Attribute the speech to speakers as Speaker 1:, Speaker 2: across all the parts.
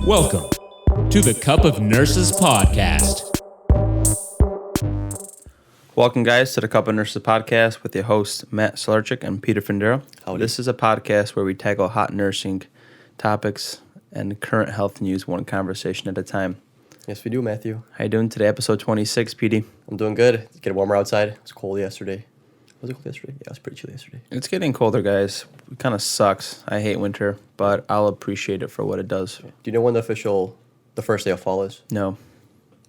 Speaker 1: Welcome to the Cup of Nurses podcast.
Speaker 2: Welcome, guys, to the Cup of Nurses podcast with your hosts, Matt Solarchik and Peter Findero. This is a podcast where we tackle hot nursing topics and current health news one conversation at a time.
Speaker 3: Yes, we do, Matthew.
Speaker 2: How you doing today? Episode 26, PD.
Speaker 3: I'm doing good. It's getting warmer outside. It was cold yesterday. Was it cold yesterday? Yeah, it was pretty chilly yesterday.
Speaker 2: It's getting colder, guys. It kind of sucks. I hate winter, but I'll appreciate it for what it does.
Speaker 3: Do you know when the first day of fall is?
Speaker 2: No.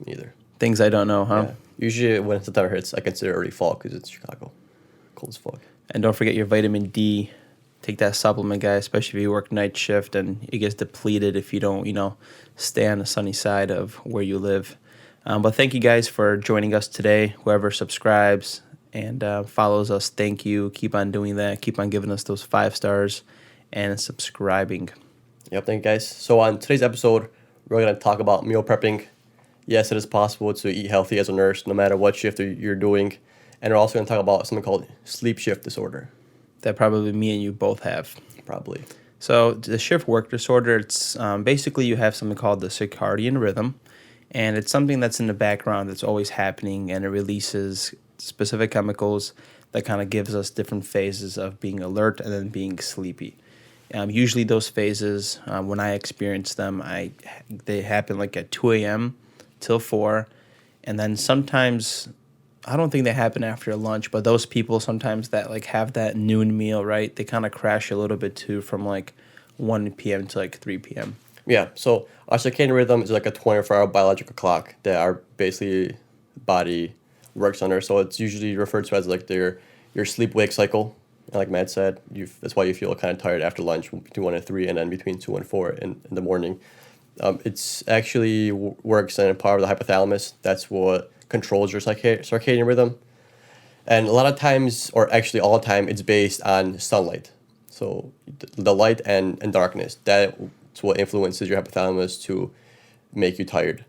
Speaker 3: Me either.
Speaker 2: Things I don't know, huh?
Speaker 3: Yeah. Usually when September hits, I consider early fall because it's Chicago. Cold as fuck.
Speaker 2: And don't forget your vitamin D. Take that supplement, guys, especially if you work night shift and it gets depleted if you don't, stay on the sunny side of where you live. But thank you guys for joining us today. Whoever subscribes and follows us, thank you. Keep on doing that. Keep on giving us those 5 stars and subscribing.
Speaker 3: Yep, thank you, guys. So on today's episode, we're going to talk about meal prepping. Yes, it is possible to eat healthy as a nurse, no matter what shift you're doing. And we're also going to talk about something called sleep shift disorder.
Speaker 2: That probably me and you both have.
Speaker 3: Probably.
Speaker 2: So the shift work disorder, it's basically you have something called the circadian rhythm, and it's something that's in the background that's always happening, and it releases specific chemicals that kind of gives us different phases of being alert and then being sleepy. Usually those phases, when I experience them, they happen like at 2 a.m. till 4, and then sometimes I don't think they happen after lunch, but those people sometimes that like have that noon meal, right? They kind of crash a little bit too from like 1 p.m. to like 3 p.m.
Speaker 3: Yeah, so our circadian rhythm is like a 24-hour biological clock that our basically body works under. So it's usually referred to as like your sleep-wake cycle. And like Matt said, that's why you feel kind of tired after lunch between 1 and 3 and then between 2 and 4 in the morning. It's actually works in a part of the hypothalamus. That's what controls your circadian rhythm. And a lot of times, or actually all the time, it's based on sunlight. So the light and darkness, that's what influences your hypothalamus to make you tired.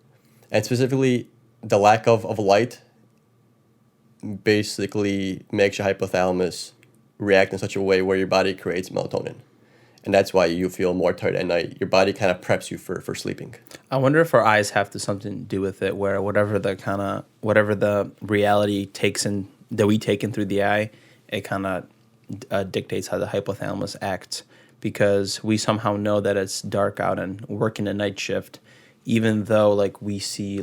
Speaker 3: And specifically, the lack of light basically makes your hypothalamus react in such a way where your body creates melatonin. And that's why you feel more tired at night. Your body kind of preps you for sleeping.
Speaker 2: I wonder if our eyes have something to do with it, where whatever the reality that we take in through the eye, it kind of dictates how the hypothalamus acts. Because we somehow know that it's dark out and working a night shift, even though like we see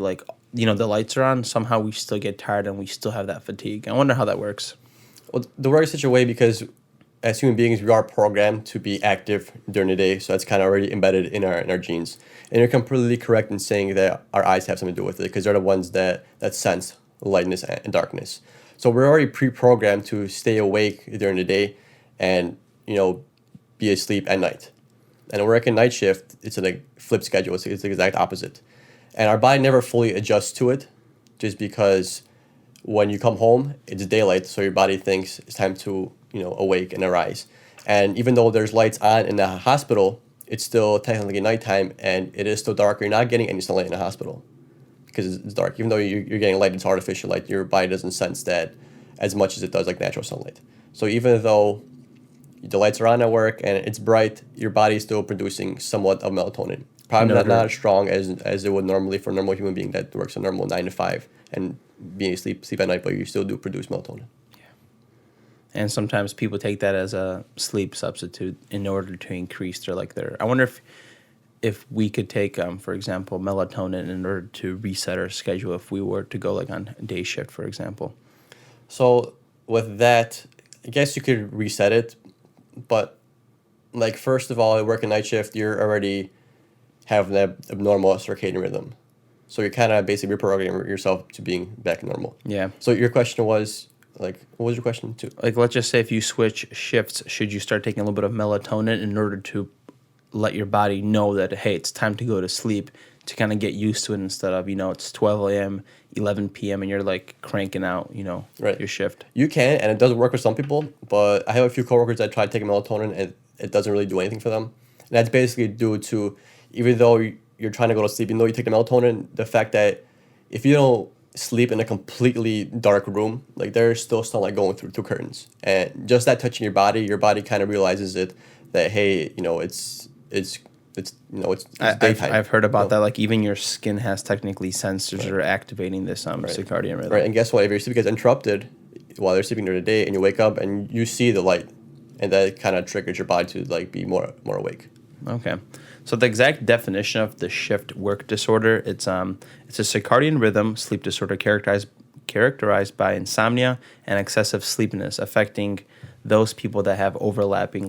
Speaker 2: the lights are on, somehow we still get tired and we still have that fatigue. I wonder how that works.
Speaker 3: Well, the work is such a way because as human beings, we are programmed to be active during the day, so that's kind of already embedded in our genes. And you're completely correct in saying that our eyes have something to do with it because they're the ones that sense lightness and darkness. So we're already pre-programmed to stay awake during the day and, be asleep at night. And working night shift, it's a flip schedule. It's the exact opposite. And our body never fully adjusts to it just because when you come home, it's daylight, so your body thinks it's time to awake and arise. And even though there's lights on in the hospital, it's still technically nighttime and it is still dark. You're not getting any sunlight in the hospital because it's dark. Even though you're getting light, it's artificial light. Your body doesn't sense that as much as it does like natural sunlight. So even though the lights are on at work and it's bright, your body is still producing somewhat of melatonin. Probably not as strong as it would normally for a normal human being that works a normal 9 to 5 and being sleep at night, but you still do produce melatonin.
Speaker 2: And sometimes people take that as a sleep substitute in order to increase their. I wonder if we could take, for example, melatonin in order to reset our schedule if we were to go on day shift, for example.
Speaker 3: So with that, I guess you could reset it, but first of all, working night shift, you're already having that abnormal circadian rhythm. So you're kind of basically reprogramming yourself to being back normal.
Speaker 2: Yeah.
Speaker 3: So your question was, what was your question too?
Speaker 2: Let's just say if you switch shifts, should you start taking a little bit of melatonin in order to let your body know that, hey, it's time to go to sleep, to kind of get used to it instead of, it's 12 a.m., 11 p.m., and you're cranking out,
Speaker 3: right,
Speaker 2: your shift?
Speaker 3: You can, and it does work for some people, but I have a few coworkers that try taking melatonin and it doesn't really do anything for them. And that's basically due to, even though you're trying to go to sleep, even though you take the melatonin, the fact that if you don't sleep in a completely dark room, there's still sunlight going through curtains. And just that touching your body kind of realizes it that, hey, it's it's daytime.
Speaker 2: I've heard about that. Like even your skin has technically sensors that are activating this circadian rhythm.
Speaker 3: Right, and guess what? If your sleep gets interrupted while they're sleeping during the day, and you wake up and you see the light, and that kind of triggers your body to like be more awake.
Speaker 2: Okay, so the exact definition of the shift work disorder, it's a circadian rhythm sleep disorder characterized by insomnia and excessive sleepiness, affecting those people that have overlapping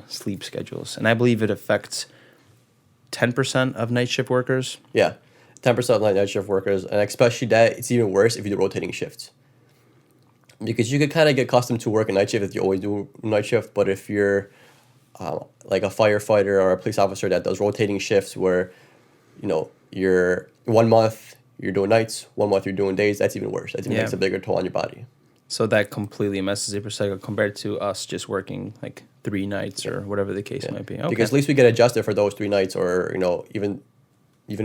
Speaker 2: sleep schedules, and I believe it affects 10% of night shift workers.
Speaker 3: Yeah, 10% of night shift workers, and especially that it's even worse if you do rotating shifts. Because you could kind of get accustomed to working night shift if you always do night shift, but if you're like a firefighter or a police officer that does rotating shifts where, you're 1 month you're doing nights, 1 month you're doing days, that's even worse. That even makes a bigger toll on your body. So
Speaker 2: that completely messes your cycle compared to us just working like 3 nights or whatever the case might be. Okay.
Speaker 3: Because at least we get adjusted for those 3 nights, or even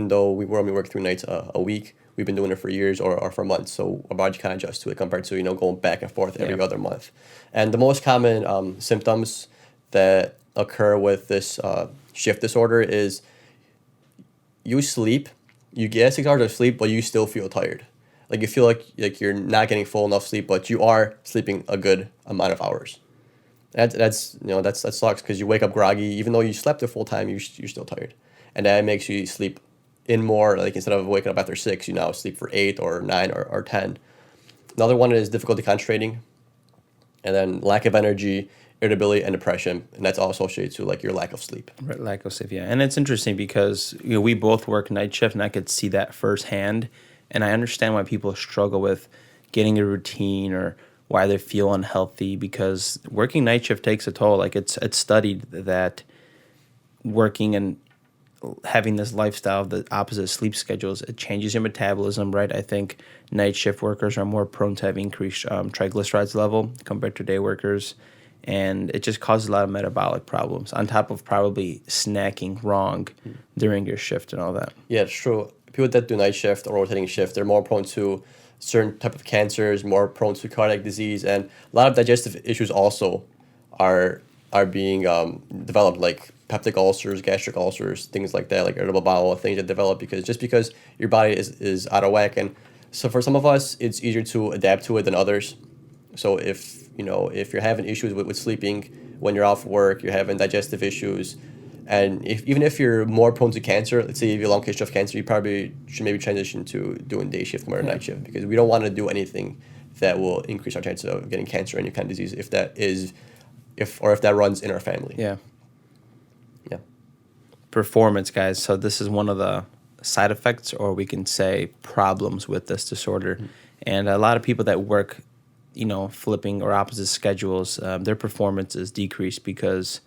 Speaker 3: though we only work 3 nights a week, we've been doing it for years or for months. So our body kind of adjusts to it compared to going back and forth every other month. And the most common symptoms that occur with this shift disorder is you sleep, you get 6 hours of sleep, but you still feel tired. Like you feel like you're not getting full enough sleep, but you are sleeping a good amount of hours. That sucks because you wake up groggy, even though you slept the full time, you're still tired, and that makes you sleep in more. Like instead of waking up after 6, you now sleep for 8 or 9 or 10. Another one is difficulty concentrating, and then lack of energy, irritability, and depression, and that's all associated to like your lack of sleep.
Speaker 2: Right, lack of sleep, yeah. And it's interesting because we both work night shift, and I could see that firsthand. And I understand why people struggle with getting a routine or why they feel unhealthy, because working night shift takes a toll. Like it's studied that working and having this lifestyle of the opposite sleep schedules, it changes your metabolism, right? I think night shift workers are more prone to have increased triglycerides level compared to day workers. And it just causes a lot of metabolic problems on top of probably snacking wrong during your shift and all that.
Speaker 3: Yeah, it's true. People that do night shift or rotating shift, they're more prone to certain type of cancers, more prone to cardiac disease, and a lot of digestive issues also are being developed, like peptic ulcers, gastric ulcers, things like that, like irritable bowel, things that develop because your body is out of whack. And so for some of us, it's easier to adapt to it than others. So if you're having issues with sleeping when you're off work, you're having digestive issues, and even if you're more prone to cancer, let's say you have a long history of cancer, you probably should maybe transition to doing day shift more than night shift, because we don't want to do anything that will increase our chances of getting cancer or any kind of disease if that runs in our family.
Speaker 2: Yeah.
Speaker 3: Yeah.
Speaker 2: Performance, guys. So this is one of the side effects, or we can say problems with this disorder. And a lot of people that work, flipping or opposite schedules, their performance is decreased because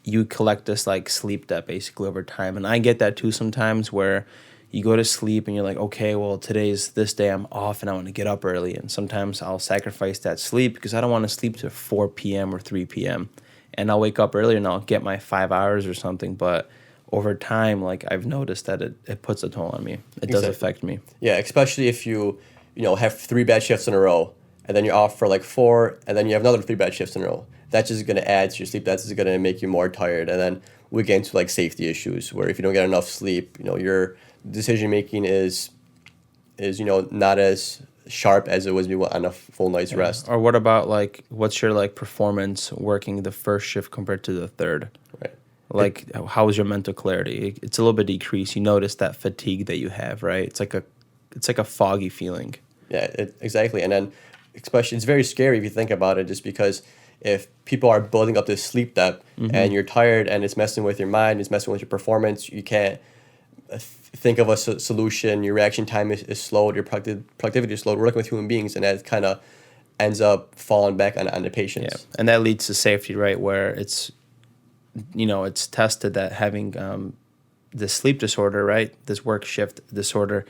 Speaker 2: you collect this like sleep debt basically over time. And I get that too sometimes, where you go to sleep and you're like, okay, well, today's this day I'm off and I want to get up early. And sometimes I'll sacrifice that sleep because I don't want to sleep to 4 p.m. or 3 p.m. And I'll wake up earlier and I'll get my 5 hours or something. But over time, like I've noticed that it puts a toll on me. It does affect me.
Speaker 3: Yeah, especially if you have 3 bad shifts in a row, and then you're off for like 4, and then you have another 3 bad shifts in a row. That's just going to add to your sleep. That's just going to make you more tired. And then we get into like safety issues where if you don't get enough sleep, your decision making is not as sharp as it was on a full night's rest.
Speaker 2: Or what about like what's your like performance working the first shift compared to the third?
Speaker 3: Right.
Speaker 2: Like how is your mental clarity? It's a little bit decreased. You notice that fatigue that you have, right? It's like a foggy feeling.
Speaker 3: Yeah, exactly. And then especially it's very scary if you think about it, just because if people are building up this sleep debt and you're tired and it's messing with your mind, it's messing with your performance, you can't think of a solution, your reaction time is slowed, your productivity is slowed. We're working with human beings, and that kind of ends up falling back on the patients.
Speaker 2: Yeah, and that leads to safety, right, where it's tested that having this sleep disorder, right, this work shift disorder,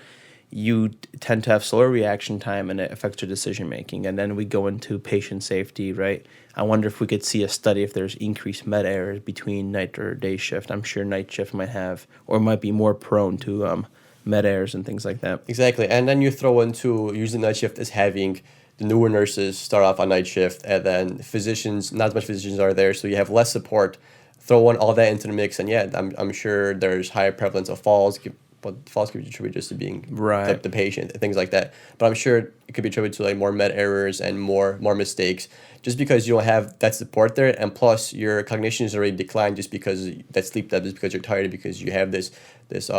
Speaker 2: you tend to have slower reaction time and it affects your decision making. And then we go into patient safety, right? I wonder if we could see a study if there's increased med errors between night or day shift. I'm sure night shift might be more prone to med errors and things like that.
Speaker 3: Exactly. And then you throw into usually night shift as having the newer nurses start off on night shift, and then physicians, not as much physicians are there, so you have less support throw in all that into the mix, and yeah, I'm sure there's higher prevalence of falls, but falls could be attributed just to being
Speaker 2: Right.
Speaker 3: the patient and things like that. But I'm sure it could be attributed to like more med errors and more mistakes, just because you don't have that support there, and plus your cognition is already declined just because that sleep debt is because you're tired because you have this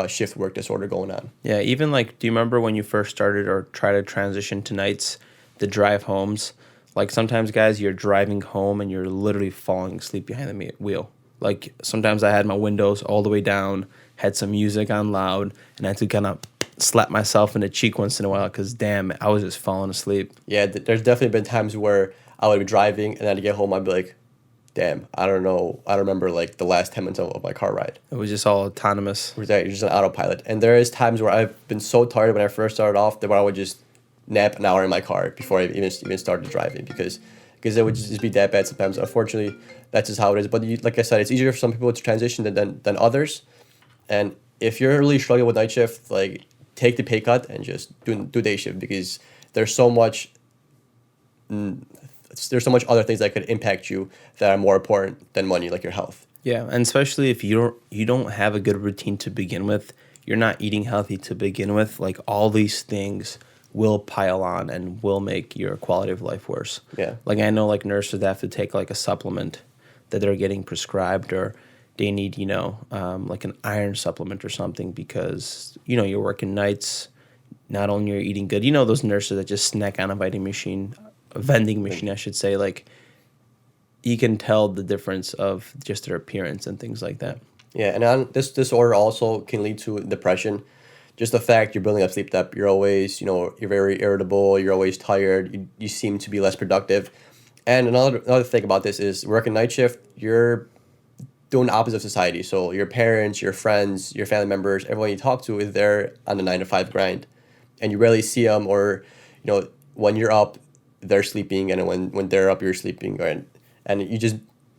Speaker 3: shift work disorder going on.
Speaker 2: Yeah, even like, do you remember when you first started or try to transition to nights, the drive homes? Like sometimes, guys, you're driving home and you're literally falling asleep behind the wheel. Like sometimes I had my windows all the way down, had some music on loud, and I had to kind of slap myself in the cheek once in a while because damn, I was just falling asleep.
Speaker 3: Yeah, there's definitely been times where I would be driving and then to get home I'd be like, damn, I don't know, I don't remember like the last 10 minutes of my car ride.
Speaker 2: It was just all autonomous.
Speaker 3: Where you're just an autopilot. And there is times where I've been so tired when I first started off that I would just nap an hour in my car before I even started driving because it would just be that bad sometimes. Unfortunately, that's just how it is. But like I said, it's easier for some people to transition than others. And if you're really struggling with night shift, like take the pay cut and just do day shift because there's so much other things that could impact you that are more important than money, like your health.
Speaker 2: Yeah, and especially if you don't have a good routine to begin with, you're not eating healthy to begin with, like all these things will pile on and will make your quality of life worse.
Speaker 3: Yeah.
Speaker 2: Like I know like nurses that have to take like a supplement that they're getting prescribed or they need, like an iron supplement or something because, you're working nights, not only are you eating good, those nurses that just snack on a vending machine, I should say, like you can tell the difference of just their appearance and things like that.
Speaker 3: Yeah, and this disorder also can lead to depression. Just the fact you're building up sleep debt, you're always, you're very irritable, you're always tired, you seem to be less productive. And another thing about this is working night shift, you're doing the opposite of society. So your parents, your friends, your family members, everyone you talk to is there on the 9 to 5 grind. And you rarely see them or, when you're up, they're sleeping, and when they're up, you're sleeping. And you just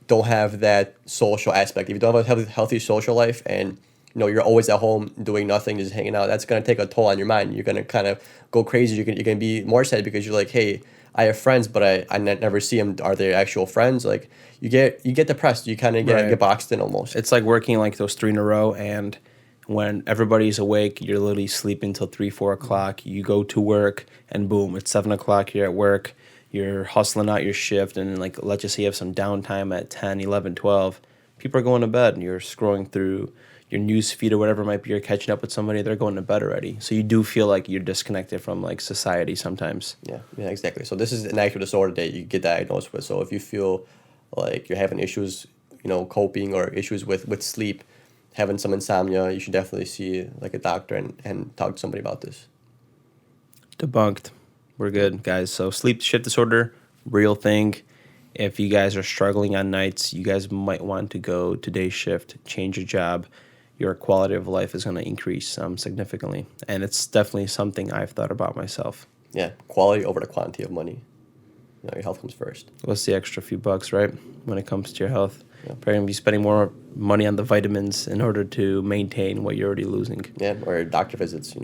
Speaker 3: don't have that social aspect. If you don't have a healthy social life and you're always at home doing nothing, just hanging out, that's going to take a toll on your mind. You're going to kind of go crazy. You're going to be more sad because you're like, hey, I have friends, but I never see them. Are they actual friends? Like you get depressed. You kind of get boxed in almost.
Speaker 2: It's like working like those 3 in a row, and when everybody's awake, you're literally sleeping till 3-4 o'clock. You go to work, and boom, it's 7 o'clock. You're at work. You're hustling out your shift, and like let's just say you have some downtime at 10, 11, 12. People are going to bed, and you're scrolling through your news feed or whatever it might be. You're catching up with somebody, they're going to bed already. So you do feel like you're disconnected from like society sometimes.
Speaker 3: Yeah, exactly. So this is an actual disorder that you get diagnosed with. So if you feel like you're having issues, coping or issues with sleep, having some insomnia, you should definitely see like a doctor and talk to somebody about this.
Speaker 2: Debunked. We're good, guys. So sleep shift disorder, real thing. If you guys are struggling on nights, you guys might want to go to day shift, change your job. Your quality of life is going to increase significantly. And it's definitely something I've thought about myself.
Speaker 3: Yeah, quality over the quantity of money. Your health comes first.
Speaker 2: What's the extra few bucks, right? When it comes to your health.
Speaker 3: Yeah.
Speaker 2: Probably going to be spending more money on the vitamins in order to maintain what you're already losing.
Speaker 3: Yeah, or doctor visits,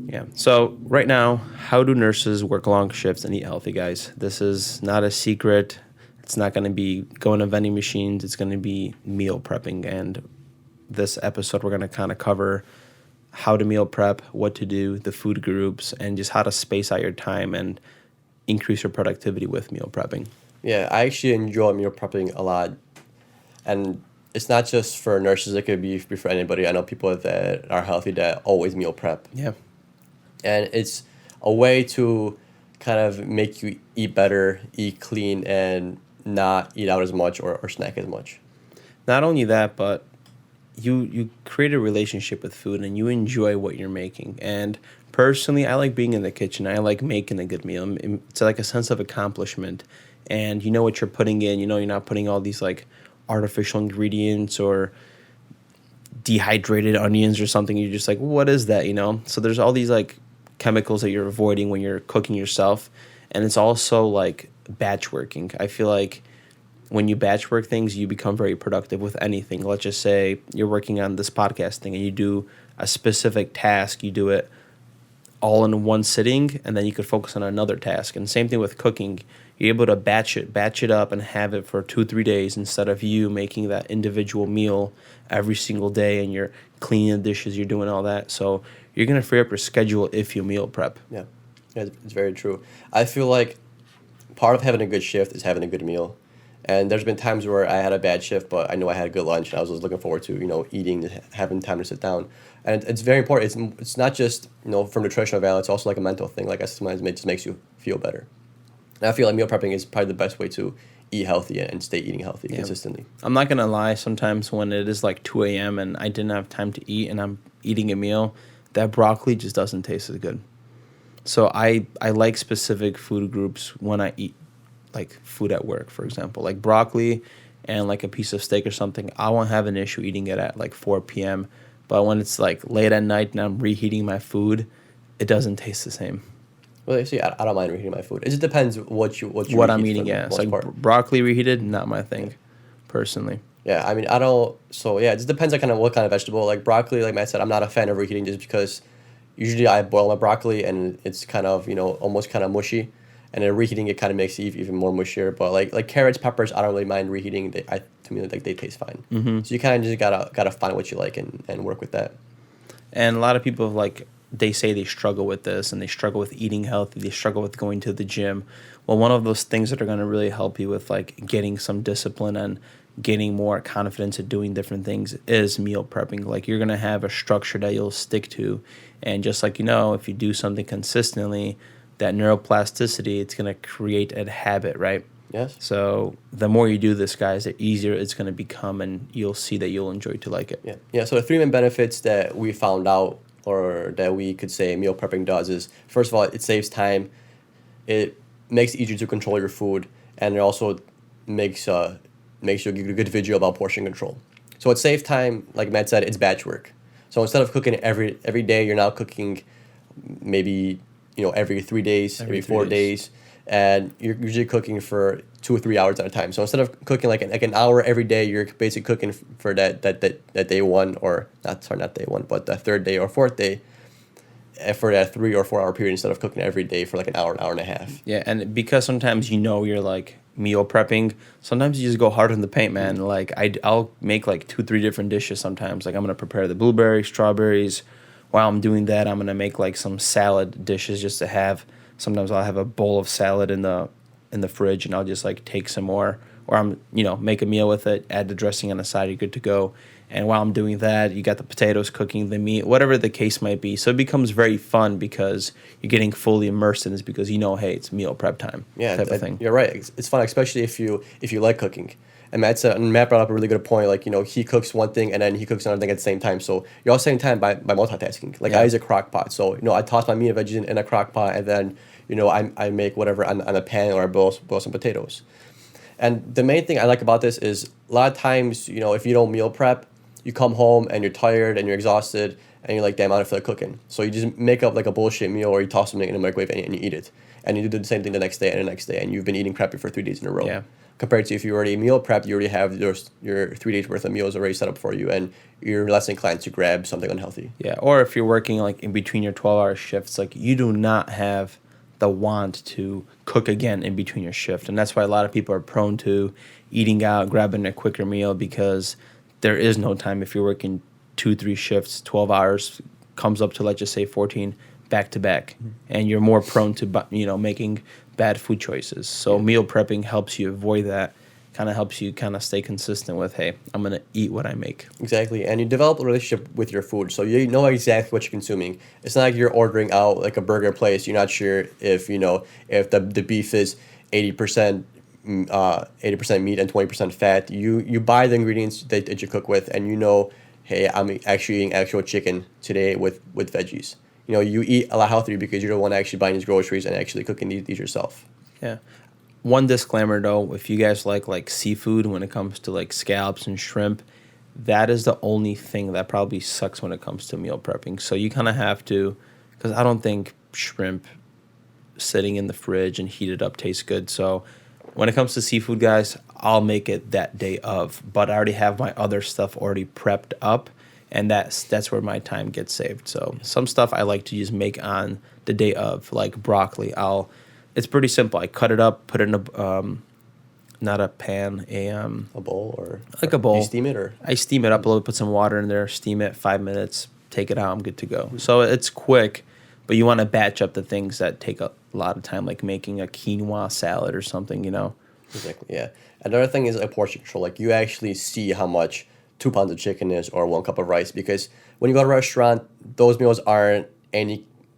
Speaker 2: Yeah. So right now, how do nurses work long shifts and eat healthy, guys? This is not a secret. It's not going to be going to vending machines. It's going to be meal prepping. And this episode, we're going to kind of cover how to meal prep, what to do, the food groups, and just how to space out your time and increase your productivity with meal prepping.
Speaker 3: Yeah, I actually enjoy meal prepping a lot. And it's not just for nurses. It could be for anybody. I know people that are healthy that always meal prep.
Speaker 2: Yeah.
Speaker 3: And it's a way to kind of make you eat better, eat clean, and not eat out as much or snack as much.
Speaker 2: Not only that, but you create a relationship with food and you enjoy what you're making. And personally, I like being in the kitchen. I like making a good meal. It's like a sense of accomplishment. And you know what you're putting in. You're not putting all these like artificial ingredients or dehydrated onions or something. You're just like, what is that? So there's all these like chemicals that you're avoiding when you're cooking yourself. And it's also like batch working. I feel like when you batch work things, you become very productive with anything. Let's just say you're working on this podcast thing and you do a specific task. You do it all in one sitting, and then you could focus on another task. And same thing with cooking. You're able to batch it up and have it for 2-3 days instead of you making that individual meal every single day, and you're cleaning the dishes, you're doing all that. So you're going to free up your schedule if you meal prep.
Speaker 3: Yeah, it's very true. I feel like part of having a good shift is having a good meal. And there's been times where I had a bad shift, but I know I had a good lunch, and I was just looking forward to, eating, having time to sit down. And it's very important. It's not just, for nutritional value, it's also like a mental thing. Like, sometimes it just makes you feel better. And I feel like meal prepping is probably the best way to eat healthy and stay eating healthy consistently.
Speaker 2: I'm not going to lie, sometimes when it is like 2 a.m. and I didn't have time to eat and I'm eating a meal, that broccoli just doesn't taste as good. So I like specific food groups when I eat, like food at work, for example, like broccoli and like a piece of steak or something. I won't have an issue eating it at like 4 p.m. But when it's like late at night and I'm reheating my food, it doesn't taste the same.
Speaker 3: Well, see, I don't mind reheating my food. It just depends
Speaker 2: what I'm eating. Yeah, it's like broccoli reheated, not my thing, personally.
Speaker 3: Yeah, I mean, I don't. So yeah, it just depends on kind of what kind of vegetable. Like broccoli, like Matt said, I'm not a fan of reheating just because usually I boil my broccoli and it's kind of almost kind of mushy. And then reheating it kind of makes it even more mushier. But like carrots, peppers, I don't really mind reheating. To me, like they taste fine. Mm-hmm. So you kind of just gotta find what you like and work with that.
Speaker 2: And a lot of people they say they struggle with this and they struggle with eating healthy. They struggle with going to the gym. Well, one of those things that are going to really help you with like getting some discipline and getting more confidence at doing different things is meal prepping. Like you're going to have a structure that you'll stick to. And just like, if you do something consistently, that neuroplasticity, it's going to create a habit, right?
Speaker 3: Yes.
Speaker 2: So the more you do this, guys, the easier it's going to become, and you'll see that you'll enjoy to like it.
Speaker 3: Yeah. Yeah. So the 3 main benefits that we found out, or that we could say meal prepping does, is first of all, it saves time. It makes it easier to control your food, and it also makes you get a good visual about portion control. So it saves time, like Matt said, it's batch work. So instead of cooking every day, you're now cooking maybe every 3 days, every 4 days, and you're usually cooking for 2 or 3 hours at a time. So instead of cooking like an hour every day, you're basically cooking for that day one, or not day one, but the third day or fourth day, for that 3 or 4 hour period instead of cooking every day for like an hour and a half.
Speaker 2: Yeah, and because sometimes you're like meal prepping, sometimes you just go hard in the paint, man. Mm-hmm. Like I'll make like 2-3 different dishes sometimes. Like I'm gonna prepare the blueberries, strawberries. While I'm doing that, I'm gonna make like some salad dishes just to have. Sometimes I'll have a bowl of salad in the fridge, and I'll just like take some more, or I'm make a meal with it, add the dressing on the side, you're good to go. And while I'm doing that, you got the potatoes cooking, the meat, whatever the case might be. So it becomes very fun because you're getting fully immersed in this because hey, it's meal prep time.
Speaker 3: Yeah,
Speaker 2: type of thing.
Speaker 3: You're right. It's fun, especially if you like cooking. And Matt brought up a really good point. Like, he cooks one thing and then he cooks another thing at the same time. So you're all saving time by multitasking. Like, I use a crock pot. So, I toss my meat and veggies in a crock pot, and then, I make whatever on a pan, or I boil some potatoes. And the main thing I like about this is a lot of times, if you don't meal prep, you come home and you're tired and you're exhausted and you're like, damn, I don't feel like cooking. So you just make up like a bullshit meal, or you toss something in the microwave and you eat it. And you do the same thing the next day and the next day, and you've been eating crappy for 3 days in a row.
Speaker 2: Yeah.
Speaker 3: Compared to if you already meal prepped, you already have your 3 days worth of meals already set up for you, and you're less inclined to grab something unhealthy.
Speaker 2: Yeah, or if you're working like in between your 12-hour shifts, like you do not have the want to cook again in between your shift. And that's why a lot of people are prone to eating out, grabbing a quicker meal, because there is no time. If you're working 2-3 shifts, 12 hours comes up to, let's just say 14 back to back, and you're more prone to making bad food choices. So meal prepping helps you avoid that, kind of helps you kind of stay consistent with, hey, I'm going to eat what I make.
Speaker 3: Exactly. And you develop a relationship with your food, so you know exactly what you're consuming. It's not like you're ordering out like a burger place. You're not sure if if the beef is 80% meat and 20% fat. You buy the ingredients that you cook with, and hey, I'm actually eating actual chicken today with veggies. You eat a lot healthier because you're the one actually buying these groceries and actually cooking these yourself.
Speaker 2: Yeah. One disclaimer though, if you guys like seafood, when it comes to like scallops and shrimp, that is the only thing that probably sucks when it comes to meal prepping. So you kind of have to, because I don't think shrimp sitting in the fridge and heated up tastes good. So when it comes to seafood, guys, I'll make it that day of, but I already have my other stuff already prepped up. and that's where my time gets saved. So some stuff I like to just make on the day of, like broccoli. It's pretty simple. I cut it up, put it in a not a pan,
Speaker 3: A bowl
Speaker 2: like a bowl.
Speaker 3: You steam it or?
Speaker 2: I steam it up a little, put some water in there, steam it 5 minutes, take it out, I'm good to go. So it's quick, but you want to batch up the things that take a lot of time, like making a quinoa salad or something,
Speaker 3: Exactly, yeah. Another thing is a portion control. Like you actually see how much 2 pounds of chicken is or 1 cup of rice, because when you go to a restaurant, those meals aren't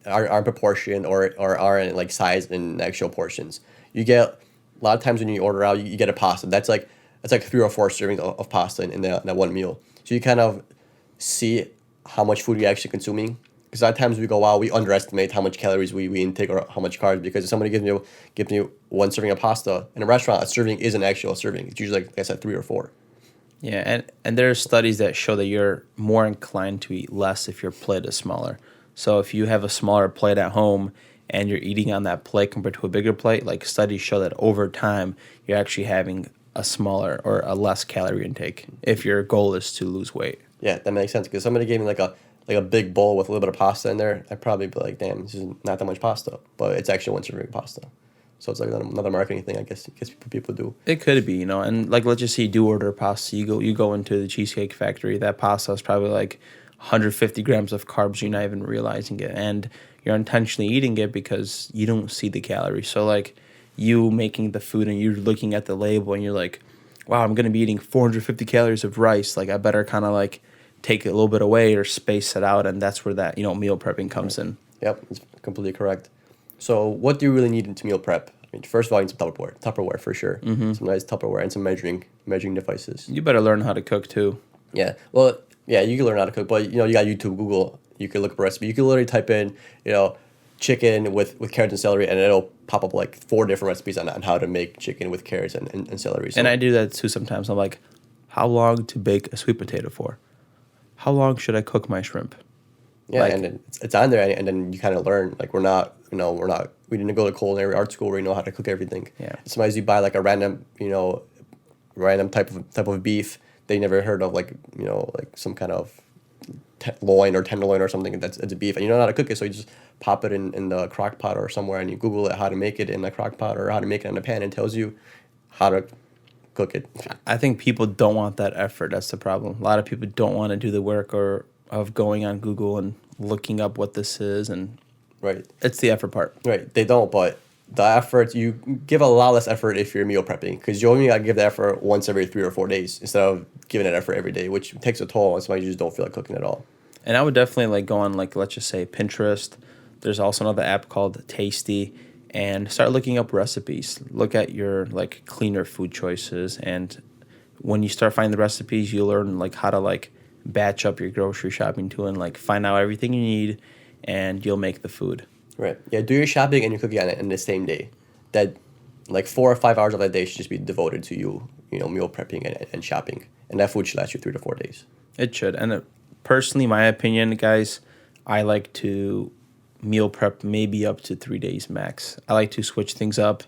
Speaker 3: proportioned or aren't like sized in actual portions. You get a lot of times when you order out, you get a pasta. That's like 3 or 4 servings of pasta in that one meal. So you kind of see how much food you're actually consuming. Because a lot of times we go out, we underestimate how much calories we intake or how much carbs. Because if somebody gives me 1 serving of pasta in a restaurant, a serving is an actual serving. It's usually, like I said, 3 or 4.
Speaker 2: Yeah, and there are studies that show that you're more inclined to eat less if your plate is smaller. So if you have a smaller plate at home and you're eating on that plate compared to a bigger plate, like studies show that over time you're actually having a smaller or a less calorie intake if your goal is to lose weight.
Speaker 3: Yeah, that makes sense. Because somebody gave me like a big bowl with a little bit of pasta in there, I'd probably be like, damn, this is not that much pasta. But it's actually 1 serving of pasta. So it's like another marketing thing, I guess people do.
Speaker 2: It could be, and like let's just say you do order pasta. You go into the Cheesecake Factory. That pasta is probably like 150 grams of carbs. You're not even realizing it, and you're intentionally eating it because you don't see the calories. So like you making the food and you're looking at the label and you're like, wow, I'm gonna be eating 450 calories of rice. Like I better kind of like take a little bit away or space it out, and that's where that meal prepping comes in.
Speaker 3: Yep, it's completely correct. So what do you really need into meal prep? I mean, first of all, you need some Tupperware for sure. Mm-hmm. Some nice Tupperware and some measuring devices.
Speaker 2: You better learn how to cook too.
Speaker 3: Yeah, well, yeah, you can learn how to cook, but you got YouTube, Google. You can look up a recipe. You can literally type in, chicken with carrots and celery, and it'll pop up like 4 different recipes on how to make chicken with carrots and celery. So,
Speaker 2: and I do that too sometimes. I'm like, how long to bake a sweet potato for? How long should I cook my shrimp?
Speaker 3: Yeah, and it's on there, and then you kind of learn. Like we didn't go to culinary art school where you know how to cook everything.
Speaker 2: Yeah.
Speaker 3: Sometimes you buy like a random type of beef they never heard of, like some kind of loin or tenderloin or something. It's a beef, and you don't know how to cook it, so you just pop it in the crock pot or somewhere, and you Google it how to make it in the crock pot or how to make it in a pan, and it tells you how to cook it.
Speaker 2: I think people don't want that effort. That's the problem. A lot of people don't want to do the work of going on Google and looking up what this is, and
Speaker 3: right,
Speaker 2: it's the effort part.
Speaker 3: Right, they don't, but the effort, you give a lot less effort if you're meal prepping, because you only got to give the effort once every 3 or 4 days instead of giving that effort every day, which takes a toll, and sometimes you just don't feel like cooking at all.
Speaker 2: And I would definitely like go on, like, let's just say Pinterest. There's also another app called Tasty, and start looking up recipes. Look at your like cleaner food choices, and when you start finding the recipes, you learn like how to like batch up your grocery shopping too, and like find out everything you need, and you'll make the food.
Speaker 3: Right. Yeah. Do your shopping and your cooking on it in the same day. That, like 4 or 5 hours of that day should just be devoted to meal prepping and shopping, and that food should last you 3 to 4 days.
Speaker 2: It should. And personally, my opinion, guys, I like to meal prep maybe up to 3 days max. I like to switch things up.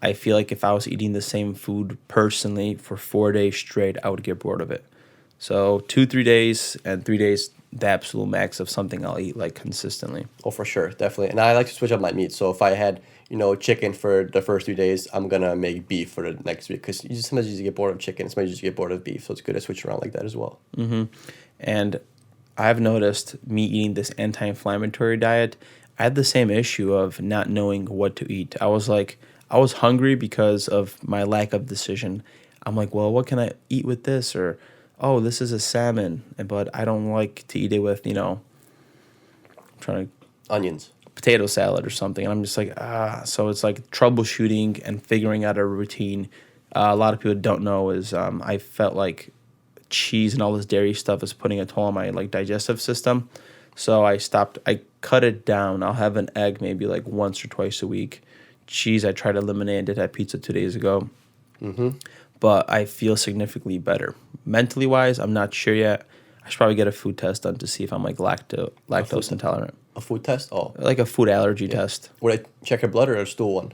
Speaker 2: I feel like if I was eating the same food personally for 4 days straight, I would get bored of it. So 2-3 days, and 3 days the absolute max of something I'll eat like consistently.
Speaker 3: Oh, for sure, definitely. And I like to switch up my meat. So if I had chicken for the first 3 days, I'm gonna make beef for the next week, because sometimes you just get bored of chicken, sometimes you just get bored of beef. So it's good to switch around like that as well.
Speaker 2: Mm-hmm. And I've noticed me eating this anti-inflammatory diet, I had the same issue of not knowing what to eat. I was hungry because of my lack of decision. I'm like, well, what can I eat with this? Or, oh, this is a salmon, but I don't like to eat it with, I'm trying to...
Speaker 3: Onions.
Speaker 2: Potato salad or something. And I'm just like, So it's like troubleshooting and figuring out a routine. A lot of people don't know is I felt like cheese and all this dairy stuff is putting a toll on my like digestive system. So I cut it down. I'll have an egg maybe like once or twice a week. Cheese, I tried to eliminate and did have pizza 2 days ago.
Speaker 3: Mm-hmm.
Speaker 2: But I feel significantly better. Mentally wise, I'm not sure yet. I should probably get a food test done to see if I'm like lactose intolerant.
Speaker 3: A food test? Oh.
Speaker 2: Like a food allergy test.
Speaker 3: Would I check your blood or a stool one?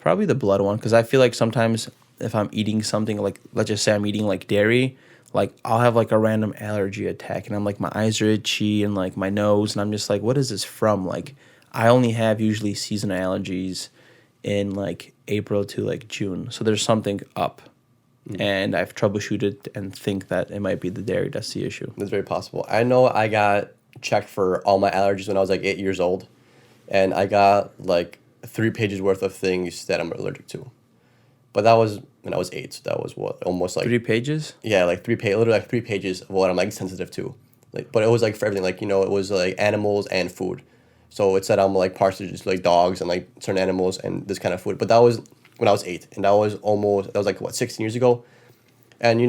Speaker 2: Probably the blood one, because I feel like sometimes if I'm eating something like, let's just say I'm eating like dairy, like I'll have like a random allergy attack, and I'm like my eyes are itchy and like my nose, and I'm just like, what is this from? Like I only have usually seasonal allergies in like April to like June, so there's something up. And I've troubleshooted and think that it might be the dairy that's the issue.
Speaker 3: That's very possible. I know I got checked for all my allergies when I was like 8 years old, and I got like 3 pages worth of things that I'm allergic to. But that was when I was 8. So that was what, almost like
Speaker 2: 3 pages?
Speaker 3: yeah, like literally like 3 pages of what I'm like sensitive to. Like, but it was like for everything. Like it was like animals and food. So it said I'm like partially just like dogs and like certain animals and this kind of food. But that was when I was 8, and that was like what 16 years ago. And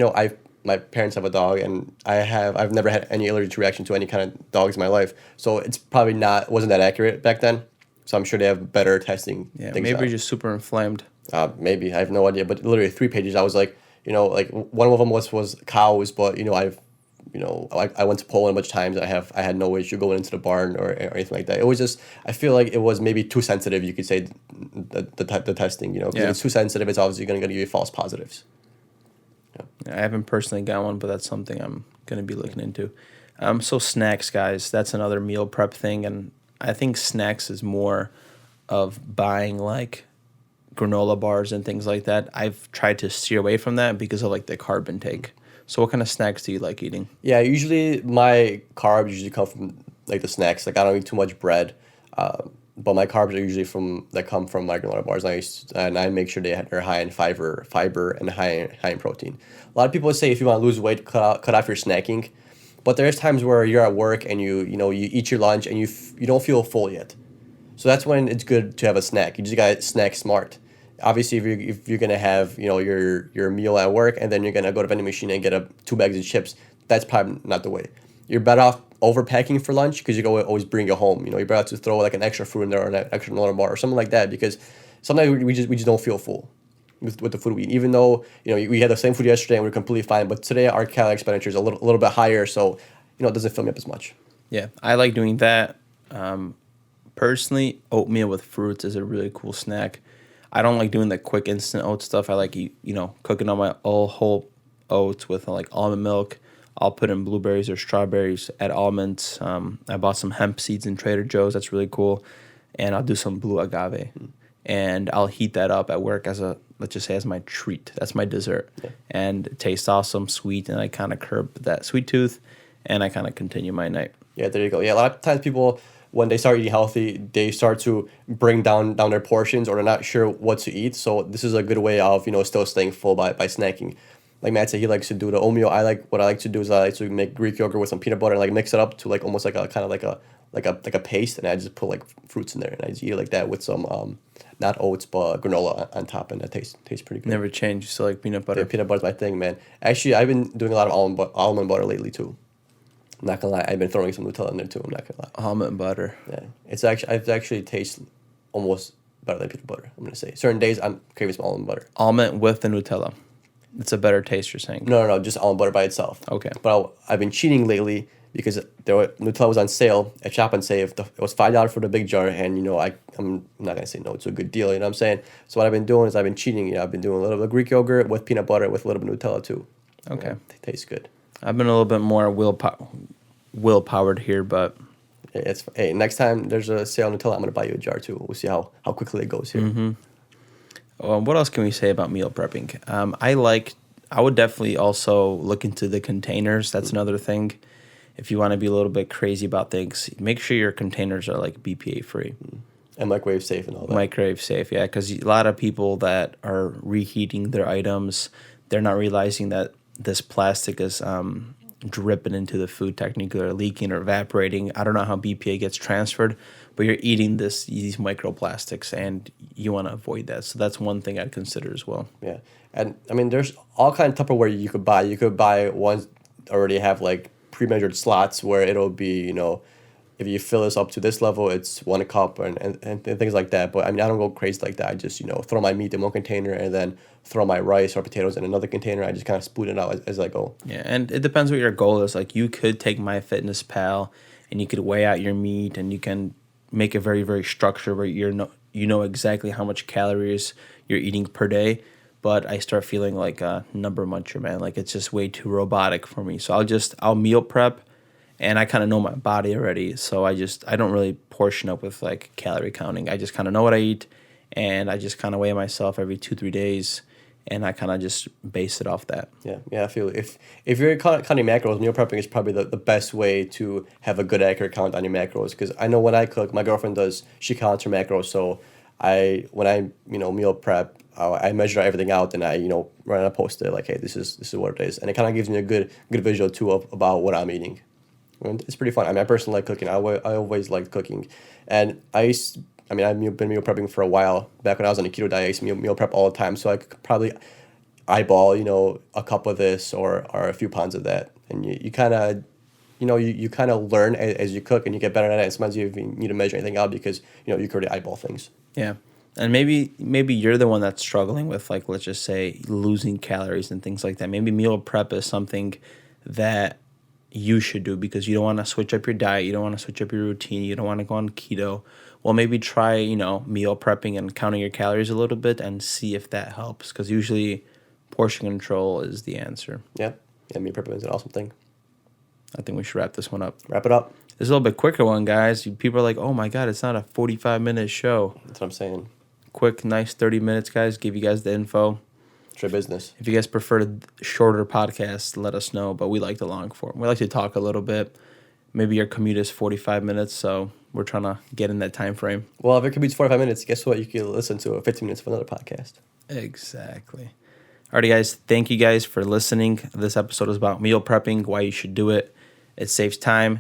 Speaker 3: my parents have a dog, and I've never had any allergic reaction to any kind of dogs in my life. So it's probably wasn't that accurate back then. So I'm sure they have better testing.
Speaker 2: Yeah,
Speaker 3: things
Speaker 2: maybe
Speaker 3: now.
Speaker 2: you're just super inflamed.
Speaker 3: Maybe I have no idea, but literally 3 pages. I was like, like one of them was cows, but I went to Poland a bunch of times. I had no issue going into the barn or anything like that. It was just I feel like it was maybe too sensitive. You could say the testing. If it's too sensitive, it's obviously going to give you false positives.
Speaker 2: I haven't personally got one, but that's something I'm going to be looking into. So snacks, guys, that's another meal prep thing, and I think snacks is more of buying like granola bars and things like that. I've tried to steer away from that because of like the carb intake. So what kind of snacks do you like eating?
Speaker 3: Yeah, usually my carbs usually come from like the snacks. Like I don't eat too much bread, but my carbs are usually come from my granola bars. And I make sure they're high in fiber and high in protein. A lot of people say if you want to lose weight, cut off your snacking, but there's times where you're at work and you eat your lunch and you don't feel full yet. So that's when it's good to have a snack. You just gotta snack smart. Obviously, if you're gonna have your meal at work and then you're gonna go to vending machine and get 2 bags of chips, that's probably not the way. You're better off overpacking for lunch because you can always bring it home. You're better off to throw like an extra fruit in there or an extra granola bar or something like that, because sometimes we just don't feel full with the food we eat. Even though we had the same food yesterday and we're completely fine, but today our calorie expenditure is a little bit higher, so it doesn't fill me up as much.
Speaker 2: Yeah, I like doing that. Personally, oatmeal with fruits is a really cool snack. I don't like doing the quick instant oat stuff. I like cooking on my all whole oats with like almond milk. I'll put in blueberries or strawberries, add almonds. I bought some hemp seeds in Trader Joe's. That's really cool. And I'll do some blue agave. And I'll heat that up at work let's just say as my treat. That's my dessert. Yeah. And it tastes awesome, sweet, and I kind of curb that sweet tooth, and I kind of continue my night.
Speaker 3: Yeah, there you go. Yeah, a lot of times people, when they start eating healthy, they start to bring down their portions, or they're not sure what to eat. So this is a good way of still staying full by snacking. Like Matt said, he likes to do the oatmeal. What I like to do is I like to make Greek yogurt with some peanut butter and like mix it up to like almost like a kind of like a paste, and I just put like fruits in there and I just eat it like that with some not oats but granola on top, and that tastes pretty good.
Speaker 2: Never change. Still like peanut butter.
Speaker 3: Yeah, peanut butter's my thing, man. Actually, I've been doing a lot of almond butter lately too. I'm not gonna lie, I've been throwing some Nutella in there too. I'm not gonna lie.
Speaker 2: Almond butter.
Speaker 3: Yeah, it actually tastes almost better than peanut butter. I'm gonna say certain days I'm craving some almond butter.
Speaker 2: Almond with the Nutella. It's a better taste, you're saying?
Speaker 3: No, just almond butter by itself.
Speaker 2: Okay.
Speaker 3: But I've been cheating lately because Nutella was on sale at Shop and Save. It was $5 for the big jar, and I'm not gonna say no. It's a good deal. You know what I'm saying? So what I've been doing is I've been cheating. I've been doing a little bit of Greek yogurt with peanut butter with a little bit of Nutella too.
Speaker 2: Okay.
Speaker 3: It tastes good.
Speaker 2: I've been a little bit more will-powered here, but
Speaker 3: Hey, next time there's a sale on Nutella, I'm gonna buy you a jar too. We'll see how quickly it goes here.
Speaker 2: Mm-hmm. What else can we say about meal prepping? I would definitely also look into the containers. That's another thing. If you want to be a little bit crazy about things, make sure your containers are like BPA free.
Speaker 3: And microwave safe and all that.
Speaker 2: Microwave safe, yeah, because a lot of people that are reheating their items, they're not realizing that this plastic is dripping into the food, technically, or leaking or evaporating. I don't know how BPA gets transferred, but you're eating these microplastics, and you want to avoid that. So that's one thing I'd consider as well.
Speaker 3: Yeah, and I mean, there's all kind of Tupperware you could buy. You could buy ones that already have like pre-measured slots where it'll be, if you fill this up to this level, it's 1 cup and things like that. But I mean, I don't go crazy like that. I just, throw my meat in one container and then throw my rice or potatoes in another container. I just kind of spoon it out as I go.
Speaker 2: Yeah, and it depends what your goal is. Like, you could take MyFitnessPal and you could weigh out your meat, and you can make it very, very structured where you know exactly how much calories you're eating per day. but I start feeling like a number muncher, man. Like it's just way too robotic for me. So I'll meal prep, and I kind of know my body already. So I don't really portion up with like calorie counting. I just kind of know what I eat, and I just kind of weigh myself every 2-3 days, and I kind of just base it off that.
Speaker 3: Yeah, I feel if you're counting macros, meal prepping is probably the best way to have a good accurate count on your macros. Because I know when I cook, my girlfriend does, she counts her macros. So when I meal prep, I measure everything out, and I run a post it like, hey, this is what it is, and it kind of gives me a good visual too about what I'm eating. And it's pretty fun. I mean, I personally like cooking. I always liked cooking, and I've been meal prepping for a while. Back when I was on a keto diet, I used to meal prep all the time. So I could probably eyeball, a cup of this or a few pounds of that. And you kind of, you kind of learn as you cook, and you get better at it. And sometimes you even need to measure anything out because, you can already eyeball things.
Speaker 2: Yeah. And maybe you're the one that's struggling with, like, let's just say, losing calories and things like that. Maybe meal prep is something that you should do because you don't want to switch up your diet. You don't want to switch up your routine. You don't want to go on keto. Well, maybe try, meal prepping and counting your calories a little bit and see if that helps, because usually portion control is the answer.
Speaker 3: Yeah, meal prepping is an awesome thing.
Speaker 2: I think we should wrap this one up.
Speaker 3: Wrap it up.
Speaker 2: This is a little bit quicker one, guys. People are like, oh my God, it's not a 45-minute show.
Speaker 3: That's what I'm saying.
Speaker 2: Quick, nice 30 minutes, guys. Give you guys the info.
Speaker 3: It's your business.
Speaker 2: If you guys prefer shorter podcasts, let us know. But we like the long form. We like to talk a little bit. Maybe your commute is 45 minutes, so we're trying to get in that time frame.
Speaker 3: Well, if your commute's 45 minutes, guess what? You can listen to 15 minutes of another podcast.
Speaker 2: Exactly. Alrighty, guys. Thank you guys for listening. This episode is about meal prepping, why you should do it. It saves time,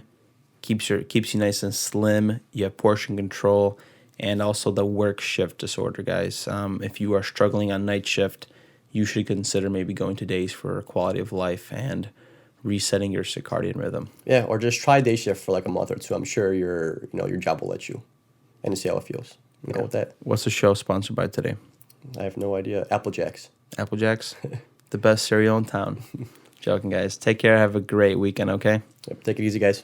Speaker 2: keeps you nice and slim. You have portion control, and also the work shift disorder, guys. If you are struggling on night shift, you should consider maybe going to days for quality of life and resetting your circadian rhythm.
Speaker 3: Yeah, or just try day shift for like a month or two. I'm sure your job will let you, and see how it feels. And go with that.
Speaker 2: What's the show sponsored by today?
Speaker 3: I have no idea. Apple Jacks.
Speaker 2: Apple Jacks, the best cereal in town. Joking, guys. Take care. Have a great weekend. Okay.
Speaker 3: Yep, take it easy, guys.